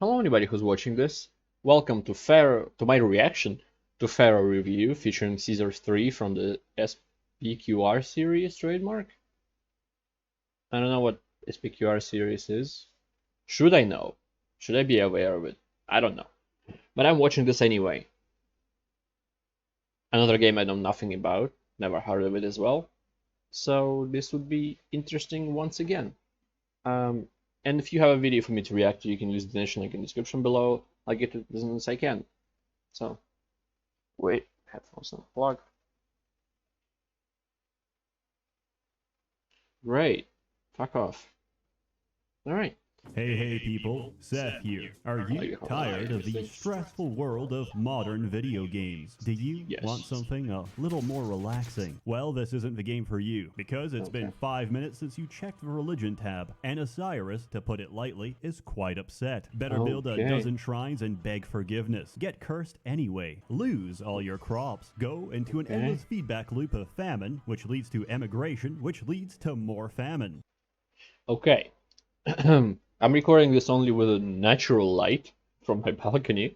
Hello, anybody who's watching this. Welcome to Pharaoh, to my reaction to Pharaoh review featuring Caesar 3 from the SPQR Series trademark. I don't know what SPQR Series is. Should I know? Should I be aware of it? I don't know. But I'm watching this anyway. Another game I know nothing about, never heard of it as well. So this would be interesting once again. And if you have a video for me to react to, you can use the donation link in the description below. I'll get to it as soon as I can. So, wait, headphones not plugged. Great. Fuck off. Alright. Hey people, Seth here. Are you tired of the stressful world of modern video games? Do you want something a little more relaxing? Well, this isn't the game for you, because it's been 5 minutes since you checked the religion tab, and Osiris, to put it lightly, is quite upset. Better build a dozen shrines and beg forgiveness. Get cursed anyway. Lose all your crops. Go into an endless feedback loop of famine, which leads to emigration, which leads to more famine. Okay. I'm recording this only with a natural light from my balcony.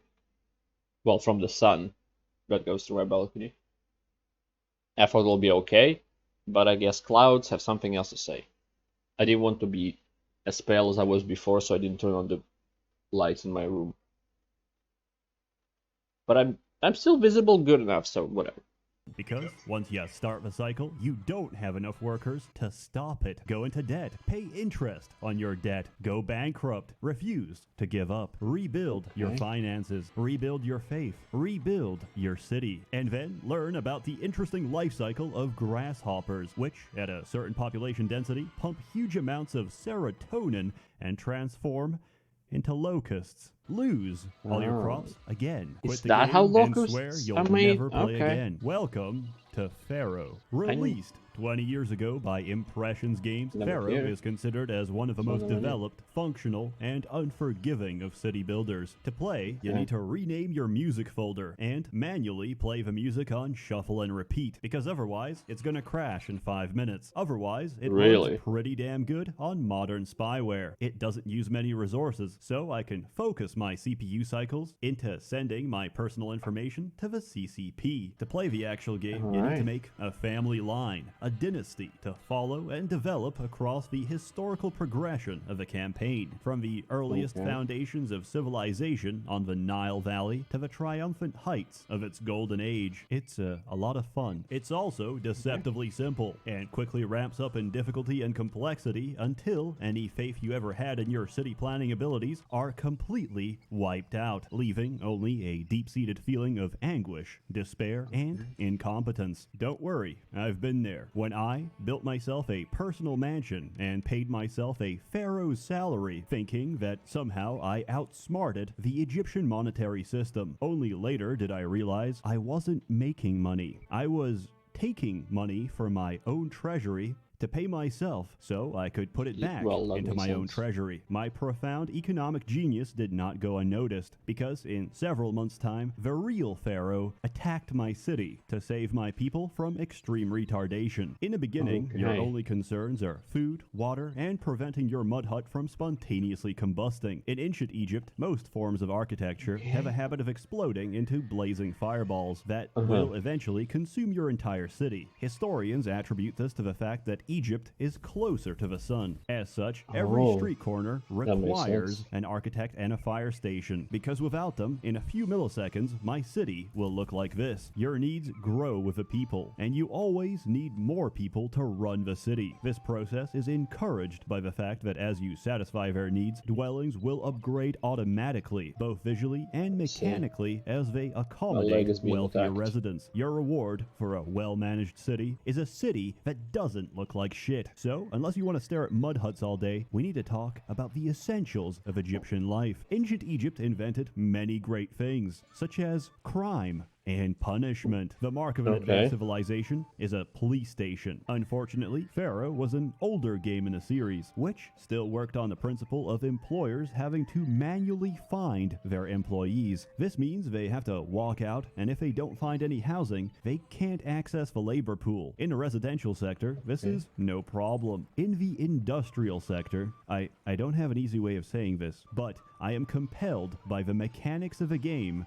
Well, from the sun that goes through my balcony. I thought it'll be okay, but I guess clouds have something else to say. I didn't want to be as pale as I was before, so I didn't turn on the lights in my room. But I'm still visible good enough, so whatever. Because once you start the cycle, you don't have enough workers to stop it. Go into debt, pay interest on your debt, go bankrupt, refuse to give up, rebuild your finances, rebuild your faith, rebuild your city, and then learn about the interesting life cycle of grasshoppers, which, at a certain population density, pump huge amounts of serotonin and transform into locusts. Lose all your crops again. Quit the game and swear you'll never play again. Welcome to Pharaoh. Released 20 years ago by Impressions Games, Pharaoh is considered as one of the most developed, functional, and unforgiving of city builders. To play, you need to rename your music folder and manually play the music on shuffle and repeat, because otherwise it's gonna crash in 5 minutes. Otherwise, it runs pretty damn good on modern spyware. It doesn't use many resources, so I can focus my CPU cycles into sending my personal information to the CCP. To play the actual game, you need to make a family line, a dynasty to follow and develop across the historical progression of the campaign, from the earliest foundations of civilization on the Nile Valley to the triumphant heights of its golden age. It's a lot of fun. It's also deceptively simple and quickly ramps up in difficulty and complexity until any faith you ever had in your city planning abilities are completely wiped out, leaving only a deep-seated feeling of anguish, despair, and incompetence. Don't worry, I've been there. When I built myself a personal mansion and paid myself a pharaoh's salary, thinking that somehow I outsmarted the Egyptian monetary system. Only later did I realize I wasn't making money. I was taking money from my own treasury to pay myself so I could put it back into my own treasury. My profound economic genius did not go unnoticed, because in several months' time, the real Pharaoh attacked my city to save my people from extreme retardation. In the beginning, your only concerns are food, water, and preventing your mud hut from spontaneously combusting. In ancient Egypt, most forms of architecture have a habit of exploding into blazing fireballs that will eventually consume your entire city. Historians attribute this to the fact that Egypt is closer to the sun. As such, every street corner requires an architect and a fire station, because without them, in a few milliseconds, my city will look like this. Your needs grow with the people, and you always need more people to run the city. This process is encouraged by the fact that as you satisfy their needs, dwellings will upgrade automatically, both visually and mechanically, as they accommodate wealthier residents. Your reward for a well-managed city is a city that doesn't look like shit. So, unless you want to stare at mud huts all day, we need to talk about the essentials of Egyptian life. Ancient Egypt invented many great things, such as crime, and punishment. The mark of an advanced civilization is a police station. Unfortunately, Pharaoh was an older game in the series, which still worked on the principle of employers having to manually find their employees. This means they have to walk out, and if they don't find any housing, they can't access the labor pool. In the residential sector, this is no problem. In the industrial sector, I don't have an easy way of saying this, but I am compelled by the mechanics of the game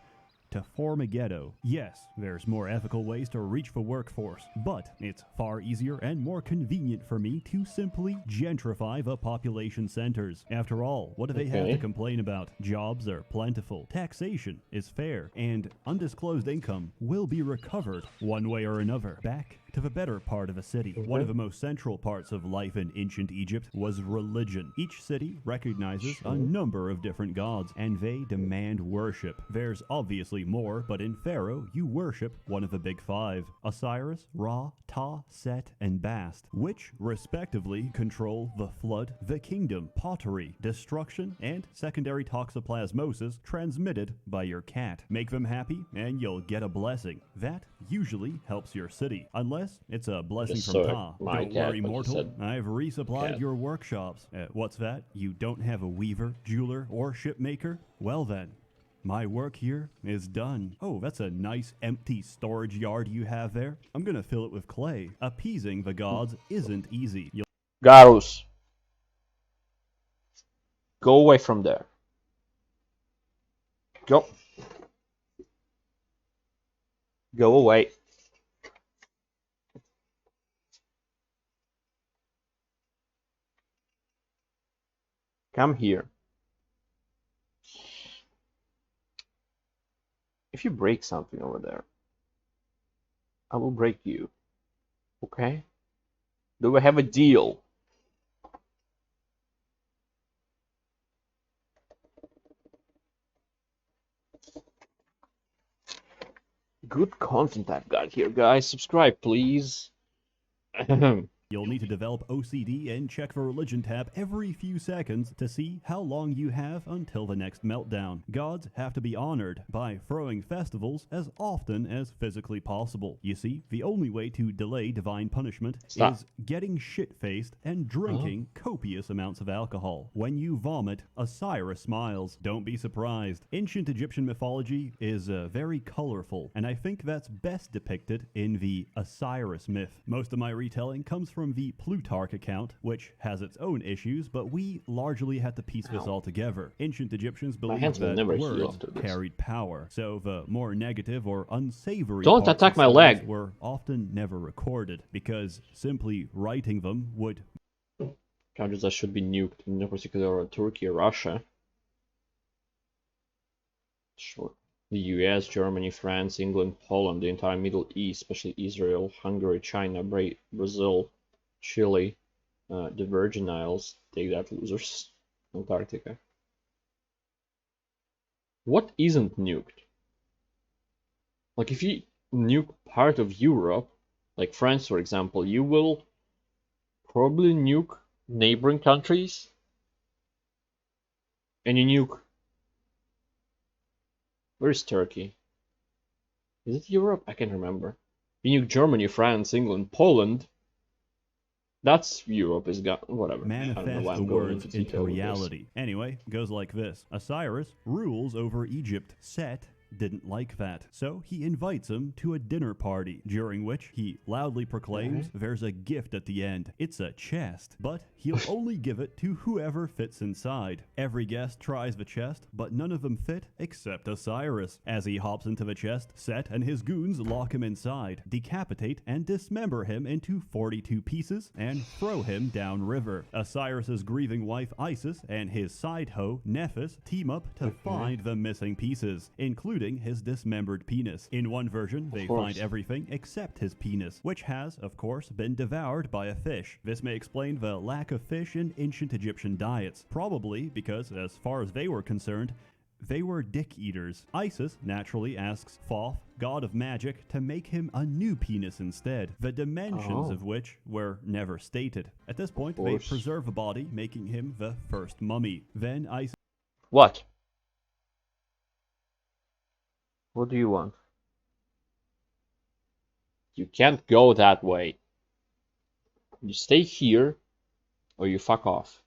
to form a ghetto. Yes, there's more ethical ways to reach the workforce, but it's far easier and more convenient for me to simply gentrify the population centers. After all, what do they have to complain about? Jobs are plentiful, taxation is fair, and undisclosed income will be recovered one way or another back to the better part of a city. One of the most central parts of life in ancient Egypt was religion. Each city recognizes a number of different gods, and they demand worship. There's obviously more, but in Pharaoh, you worship one of the big five: Osiris, Ra, Ta, Set, and Bast, which respectively control the flood, the kingdom, pottery, destruction, and secondary toxoplasmosis transmitted by your cat. Make them happy, and you'll get a blessing. That usually helps your city, unless it's a blessing from Ta. Don't worry, mortal, I've resupplied your workshops. What's that? You don't have a weaver, jeweler, or shipmaker? Well then, my work here is done. Oh, that's a nice empty storage yard you have there. I'm gonna fill it with clay. Appeasing the gods isn't easy. Garus, go away from there. Go. Go away. Come here. If you break something over there, I will break you. Okay? Do we have a deal? Good content I've got here, guys. Subscribe, please. You'll need to develop OCD and check the religion tab every few seconds to see how long you have until the next meltdown. Gods have to be honored by throwing festivals as often as physically possible. You see, the only way to delay divine punishment is getting shit-faced and drinking copious amounts of alcohol. When you vomit, Osiris smiles. Don't be surprised. Ancient Egyptian mythology is very colorful, and I think that's best depicted in the Osiris myth. Most of my retelling comes from the Plutarch account, which has its own issues, but we largely had to piece this all together. Ancient Egyptians believed that words carried power, so the more negative or unsavory parts of stories were often never recorded, because simply writing them would... Countries that should be nuked, in particular Turkey or Russia. Sure. The US, Germany, France, England, Poland, the entire Middle East, especially Israel, Hungary, China, Brazil, Chile, the Virgin Isles, take that, losers, Antarctica. What isn't nuked? Like, if you nuke part of Europe, like France, for example, you will probably nuke neighboring countries, and you nuke... Where's Turkey? Is it Europe? I can't remember. You nuke Germany, France, England, Poland. That's Europe is got whatever. Manifest the words into reality. Anyway, goes like this. Osiris rules over Egypt. Set didn't like that, so he invites him to a dinner party, during which he loudly proclaims there's a gift at the end. It's a chest, but he'll only give it to whoever fits inside. Every guest tries the chest, but none of them fit except Osiris. As he hops into the chest, Set and his goons lock him inside, decapitate and dismember him into 42 pieces, and throw him downriver. Osiris's grieving wife Isis and his side hoe Nephis team up to find the missing pieces, including his dismembered penis. In one version, they find everything except his penis, which has, of course, been devoured by a fish. This may explain the lack of fish in ancient Egyptian diets, probably because, as far as they were concerned, they were dick eaters. Isis naturally asks Thoth, god of magic, to make him a new penis instead, the dimensions of which were never stated. At this point, they preserve the body, making him the first mummy. Then Isis... What? What do you want? You can't go that way. You stay here, or you fuck off.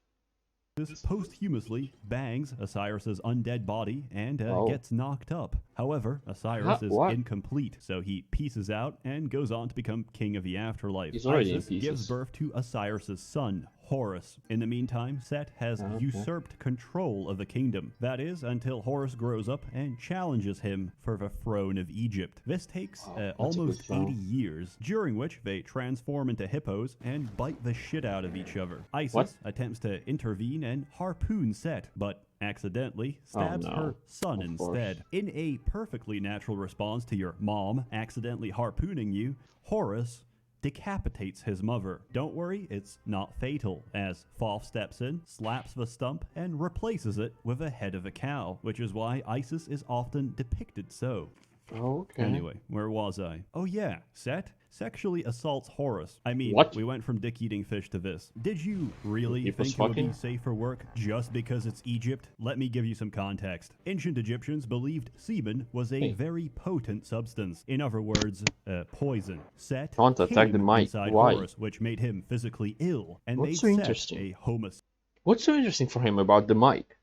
Posthumously bangs Osiris's undead body and Oh. gets knocked up. However, Osiris is What? incomplete, so he pieces out and goes on to become king of the afterlife. He's already in Isis pieces. gives birth to Osiris's son, Horus. In the meantime, Set has usurped control of the kingdom. That is, until Horus grows up and challenges him for the throne of Egypt. This takes almost 80 years, during which they transform into hippos and bite the shit out of each other. Isis attempts to intervene and harpoon Set, but accidentally stabs her son instead. In a perfectly natural response to your mom accidentally harpooning you, Horus decapitates his mother. Don't worry, it's not fatal, as Thoth steps in, slaps the stump, and replaces it with a head of a cow, which is why Isis is often depicted so. Okay. Anyway, where was I? Oh yeah, Set sexually assaults Horus. I mean, we went from dick-eating fish to this. Did you really think it would be safe for work just because it's Egypt? Let me give you some context. Ancient Egyptians believed semen was a very potent substance. In other words, poison. Set came inside Horus, which made him physically ill and made Set a homosexual. What's so interesting for him about the mic?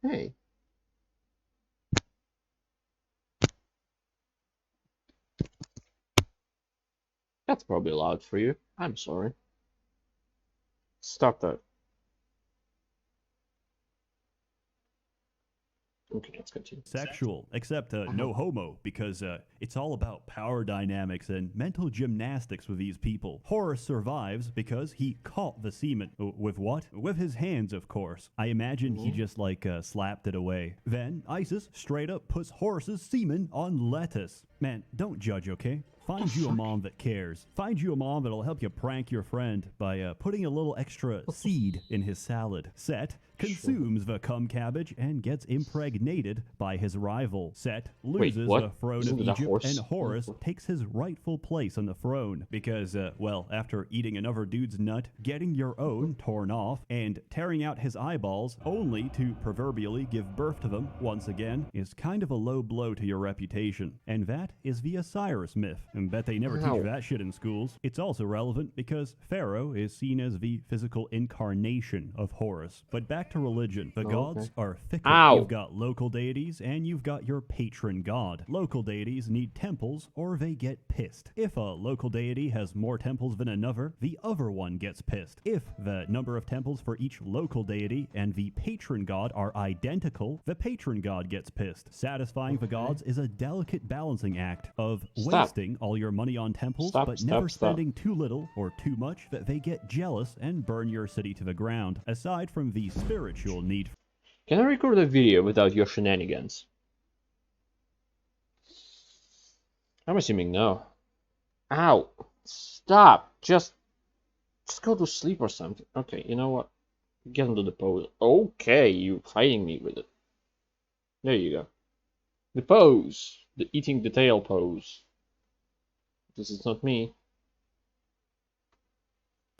Hey. That's probably loud for you. I'm sorry. Stop that. Okay, let's continue. Sexual, except no homo, because it's all about power dynamics and mental gymnastics with these people. Horus survives because he caught the semen. With what? With his hands, of course. I imagine he just, like, slapped it away. Then, Isis straight up puts Horus's semen on lettuce. Man, don't judge, okay? Find you a mom that cares. Find you a mom that'll help you prank your friend by putting a little extra seed in his salad. Set consumes the cum cabbage and gets impregnated by his rival. Set loses the throne of Egypt, and Horus takes his rightful place on the throne because, well, after eating another dude's nut, getting your own torn off, and tearing out his eyeballs only to proverbially give birth to them once again is kind of a low blow to your reputation. And that is the Osiris myth. And bet they never teach that shit in schools. It's also relevant because Pharaoh is seen as the physical incarnation of Horus. But back to religion. The gods are fickle. You've got local deities and you've got your patron god. Local deities need temples or they get pissed. If a local deity has more temples than another, the other one gets pissed. If the number of temples for each local deity and the patron god are identical, the patron god gets pissed. Satisfying the gods is a delicate balancing act of wasting all your money on temples but never spending too little or too much that they get jealous and burn your city to the ground. Aside from the spiritual need. Can I record a video without your shenanigans? I'm assuming no. Ow! Stop! Just go to sleep or something. Okay, you know what? Get into the pose. Okay, you fighting me with it. There you go. The pose. The eating the tail pose. This is not me.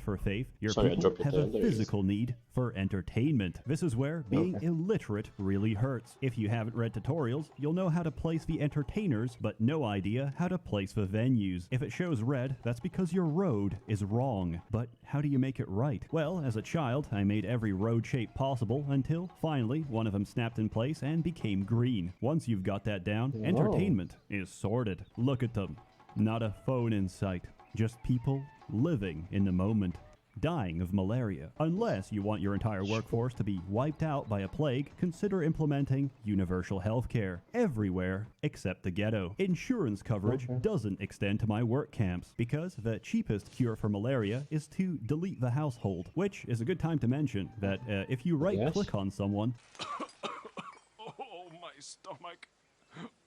For faith, your people have a physical need for entertainment. This is where being illiterate really hurts. If you haven't read tutorials, you'll know how to place the entertainers, but no idea how to place the venues. If it shows red, that's because your road is wrong. But how do you make it right? Well, as a child, I made every road shape possible until, finally, one of them snapped in place and became green. Once you've got that down, entertainment is sorted. Look at them. Not a phone in sight. Just people living in the moment, dying of malaria. Unless you want your entire workforce to be wiped out by a plague, consider implementing universal health care everywhere except the ghetto. Insurance coverage doesn't extend to my work camps because the cheapest cure for malaria is to delete the household, which is a good time to mention that if you right-click on someone... Oh, my stomach.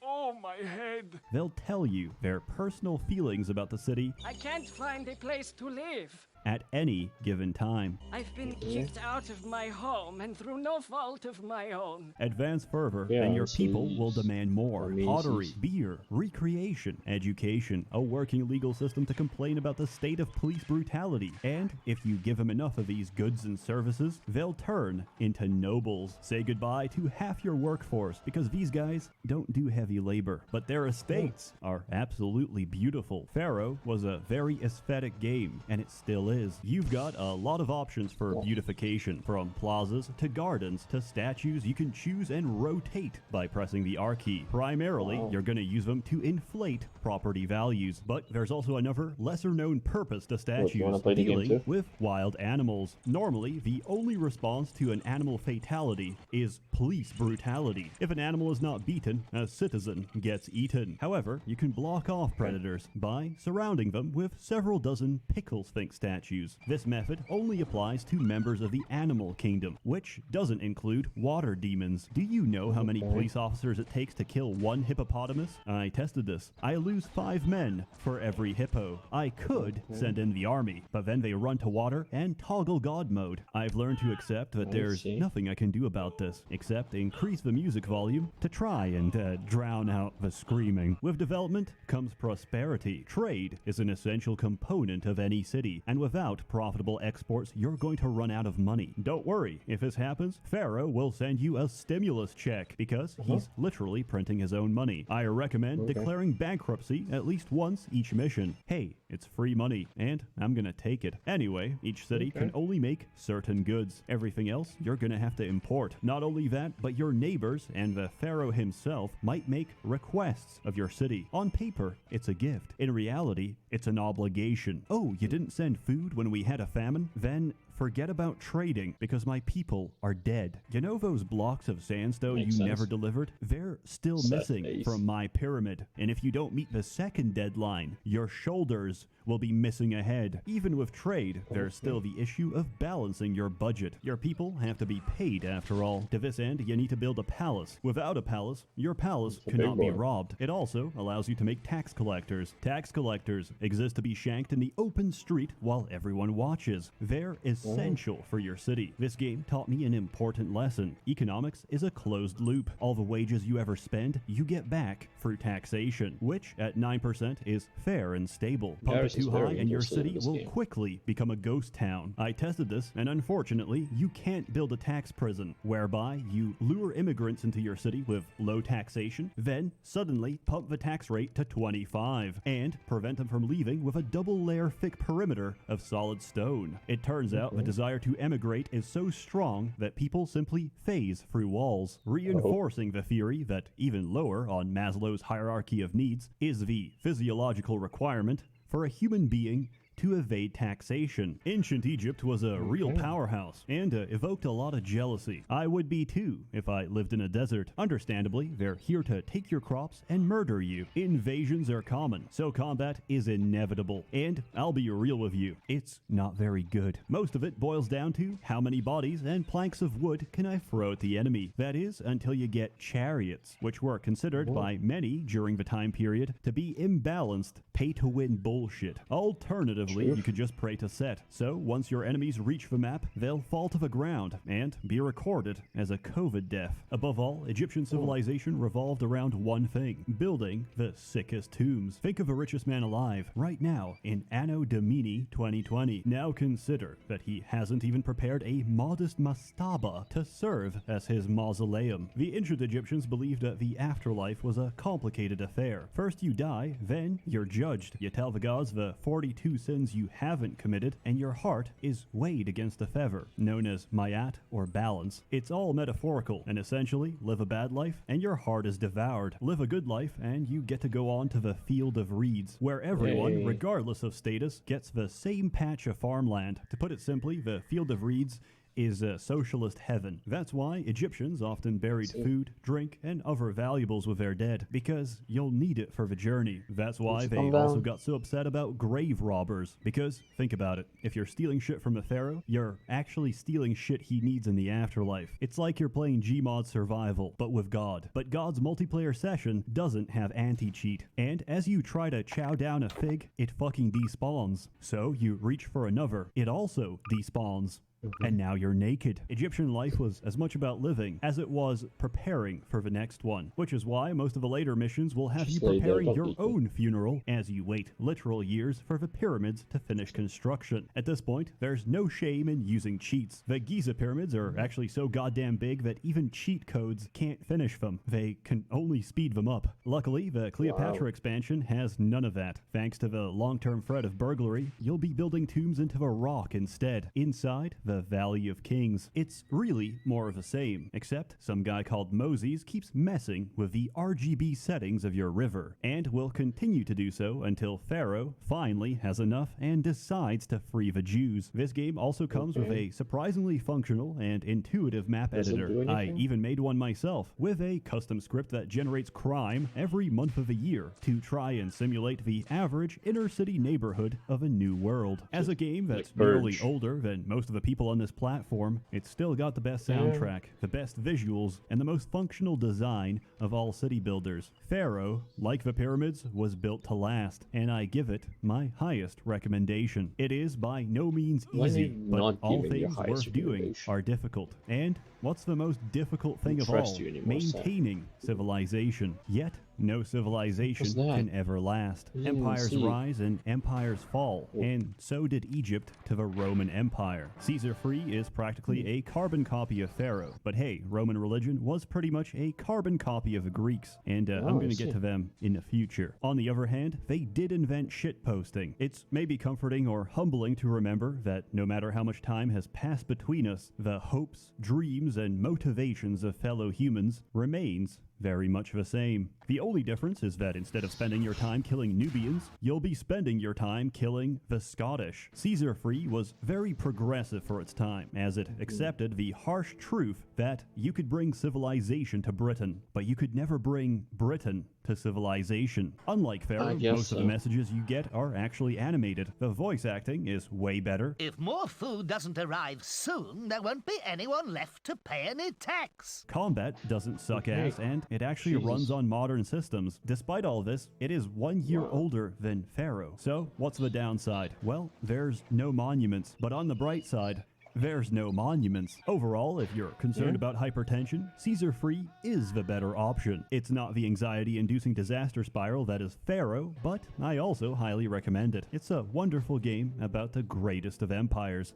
Oh, my head. They'll tell you their personal feelings about the city. I can't find a place to live. at any given time. I've been kicked out of my home and through no fault of my own. Advance fervor, Yeah, and your so people will it's demand more. Pottery, amazing. beer, recreation, education, a working legal system to complain about the state of police brutality. And if you give them enough of these goods and services, they'll turn into nobles. Say goodbye to half your workforce, because these guys don't do heavy labor. But their estates are absolutely beautiful. Pharaoh was a very aesthetic game, and it still is. You've got a lot of options for beautification, from plazas to gardens to statues you can choose and rotate by pressing the R key. Primarily, you're going to use them to inflate property values, but there's also another lesser-known purpose to statues, wanna play the game dealing too? with wild animals. Normally, the only response to an animal fatality is police brutality. If an animal is not beaten, a citizen gets eaten. However, you can block off predators by surrounding them with several dozen pickle sphinx statues. This method only applies to members of the animal kingdom, which doesn't include water demons. Do you know how many police officers it takes to kill one hippopotamus? I tested this. I lose 5 men for every hippo. I could send in the army, but then they run to water and toggle god mode. I've learned to accept that there's nothing I can do about this, except increase the music volume to try and drown out the screaming. With development comes prosperity. Trade is an essential component of any city, and without profitable exports, you're going to run out of money. Don't worry, if this happens, Pharaoh will send you a stimulus check, because he's literally printing his own money. I recommend declaring bankruptcy at least once each mission. Hey, it's free money, and I'm gonna take it. Anyway, each city can only make certain goods. Everything else you're gonna have to import. Not only that, but your neighbors and the Pharaoh himself might make requests of your city. On paper, it's a gift. In reality, it's an obligation. Oh, you didn't send food when we had a famine? Then forget about trading, because my people are dead. You know those blocks of sandstone Makes you sense. never delivered? They're still Sad missing face. from my pyramid. And if you don't meet the second deadline, your shoulders will be missing a head. Even with trade, there's still the issue of balancing your budget. Your people have to be paid after all. To this end, you need to build a palace. Without a palace, your palace a cannot big be one. robbed. It also allows you to make tax collectors. Tax collectors exist to be shanked in the open street while everyone watches. They're essential for your city. This game taught me an important lesson. Economics is a closed loop. All the wages you ever spend, you get back through taxation, which at 9% is fair and stable. Pump it Paris is too high very and your interested in city this will game. quickly become a ghost town. I tested this, and unfortunately, you can't build a tax prison, whereby you lure immigrants into your city with low taxation, then suddenly pump the tax rate to 25, and prevent them from leaving with a double-layer thick perimeter of solid stone. It turns out the desire to emigrate is so strong that people simply phase through walls, reinforcing the theory that even lower on Maslow's hierarchy of needs is the physiological requirement for a human being to evade taxation. Ancient Egypt was a real powerhouse and evoked a lot of jealousy. I would be too if I lived in a desert. Understandably, they're here to take your crops and murder you. Invasions are common, so combat is inevitable. And I'll be real with you, it's not very good. Most of it boils down to how many bodies and planks of wood can I throw at the enemy. That is, until you get chariots, which were considered by many during the time period to be imbalanced, pay-to-win bullshit. Alternatively, you could just pray to Set. So once your enemies reach the map, they'll fall to the ground and be recorded as a COVID death. Above all, Egyptian civilization revolved around one thing: building the sickest tombs. Think of the richest man alive right now in Anno Domini 2020. Now consider that he hasn't even prepared a modest mastaba to serve as his mausoleum. The ancient Egyptians believed that the afterlife was a complicated affair. First you die, then you're judged. You tell the gods the 42 sins you haven't committed, and your heart is weighed against a feather, known as mayat or balance. It's all metaphorical, and essentially, live a bad life and your heart is devoured. Live a good life and you get to go on to the field of reeds, where everyone, regardless of status, gets the same patch of farmland. To put it simply, the field of reeds is a socialist heaven. That's why Egyptians often buried food, drink, and other valuables with their dead, because you'll need it for the journey. That's why they also got so upset about grave robbers, because, think about it, if you're stealing shit from a pharaoh, you're actually stealing shit he needs in the afterlife. It's like you're playing Gmod Survival, but with God. But God's multiplayer session doesn't have anti-cheat, and as you try to chow down a fig, it fucking despawns. So you reach for another, it also despawns. And now you're naked. Egyptian life was as much about living as it was preparing for the next one, which is why most of the later missions will have you preparing your own funeral as you wait literal years for the pyramids to finish construction. At this point, there's no shame in using cheats. The Giza pyramids are actually so goddamn big that even cheat codes can't finish them. They can only speed them up. Luckily, the Cleopatra expansion has none of that. Thanks to the long-term threat of burglary, you'll be building tombs into the rock instead. Inside, the Valley of Kings. It's really more of the same, except some guy called Moses keeps messing with the RGB settings of your river, and will continue to do so until Pharaoh finally has enough and decides to free the Jews. This game also comes with a surprisingly functional and intuitive map editor. I even made one myself, with a custom script that generates crime every month of the year to try and simulate the average inner-city neighborhood of a new world. As a game that's nearly older than most of the people on this platform, it's still got the best soundtrack, the best visuals, and the most functional design of all city builders. Pharaoh, like the pyramids, was built to last, and I give it my highest recommendation. It is by no means easy, but all things worth doing are difficult. And what's the most difficult thing of all? Maintaining civilization. Yet, no civilization can ever last. Empires rise and empires fall, and so did Egypt to the Roman Empire. Caesar Free is practically a carbon copy of Pharaoh, but hey, Roman religion was pretty much a carbon copy of the Greeks, and I'm going to get to them in the future. On the other hand, they did invent shitposting. It's maybe comforting or humbling to remember that no matter how much time has passed between us, the hopes, dreams, and motivations of fellow humans remains very much the same. The only difference is that instead of spending your time killing Nubians, you'll be spending your time killing the Scottish. Caesar Free was very progressive for its time, as it accepted the harsh truth that you could bring civilization to Britain, but you could never bring Britain to civilization. Unlike Pharaoh, most of the messages you get are actually animated. The voice acting is way better. If more food doesn't arrive soon, there won't be anyone left to pay any tax. Combat doesn't suck ass, and it actually runs on modern systems. Despite all this, it is 1 year older than Pharaoh. So, what's the downside? Well, there's no monuments. But on the bright side, there's no monuments. Overall, if you're concerned about hypertension, Caesar Free is the better option. It's not the anxiety-inducing disaster spiral that is Pharaoh, but I also highly recommend it. It's a wonderful game about the greatest of empires.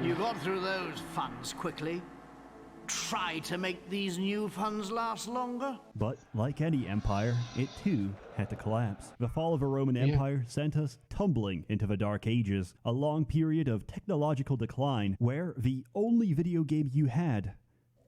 You got through those funds quickly. Try to make these new funds last longer. But like any empire, it too had to collapse. The fall of the Roman Empire sent us tumbling into the Dark Ages, a long period of technological decline where the only video game you had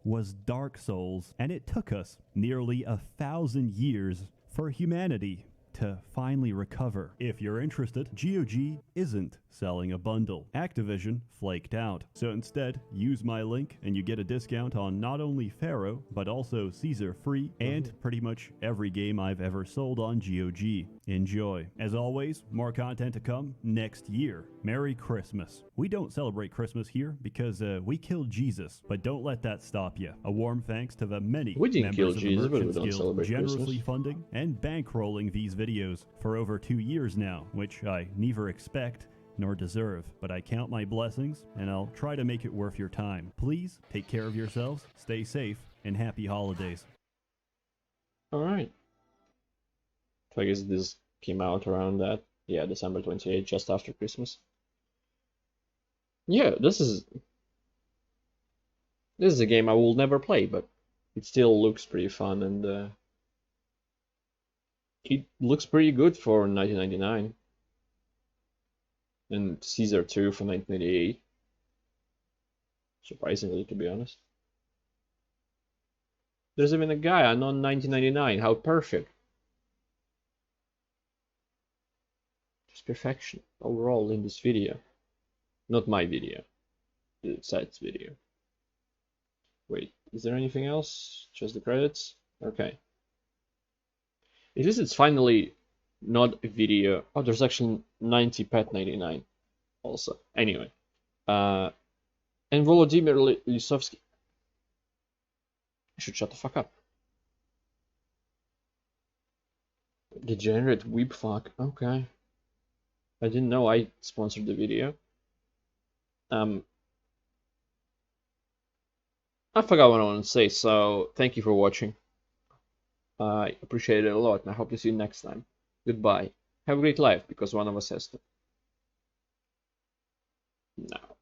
was Dark Souls, and it took us nearly 1,000 years for humanity to finally recover. If you're interested, GOG isn't selling a bundle. Activision flaked out. So instead, use my link and you get a discount on not only Pharaoh, but also Caesar Free and pretty much every game I've ever sold on GOG. Enjoy. As always, more content to come next year. Merry Christmas. We don't celebrate Christmas here because we killed Jesus, but don't let that stop you. A warm thanks to the many members of the Merchants Guild generously funding and bankrolling these videos for over 2 years now, which I neither expect nor deserve, but I count my blessings and I'll try to make it worth your time. Please take care of yourselves, stay safe, and happy holidays. Alright. So I guess this came out around that. Yeah, December 28th, just after Christmas. Yeah, this is a game I will never play, but it still looks pretty fun, and it looks pretty good for 1999. And Caesar 2 from 1988. Surprisingly, to be honest. There's even a guy on 1999. How perfect. Just perfection overall in this video. Not my video. the sites video. Wait, is there anything else? Just the credits? Okay. At least it's finally not a video. Oh, there's actually 90 pet 99 also. Anyway. And Volodymyr Lisovsky. I should shut the fuck up. Degenerate weep fuck. Okay. I didn't know I sponsored the video. I forgot what I want to say, so thank you for watching. I appreciate it a lot, and I hope to see you next time. Goodbye. Have a great life, because one of us has to. Now.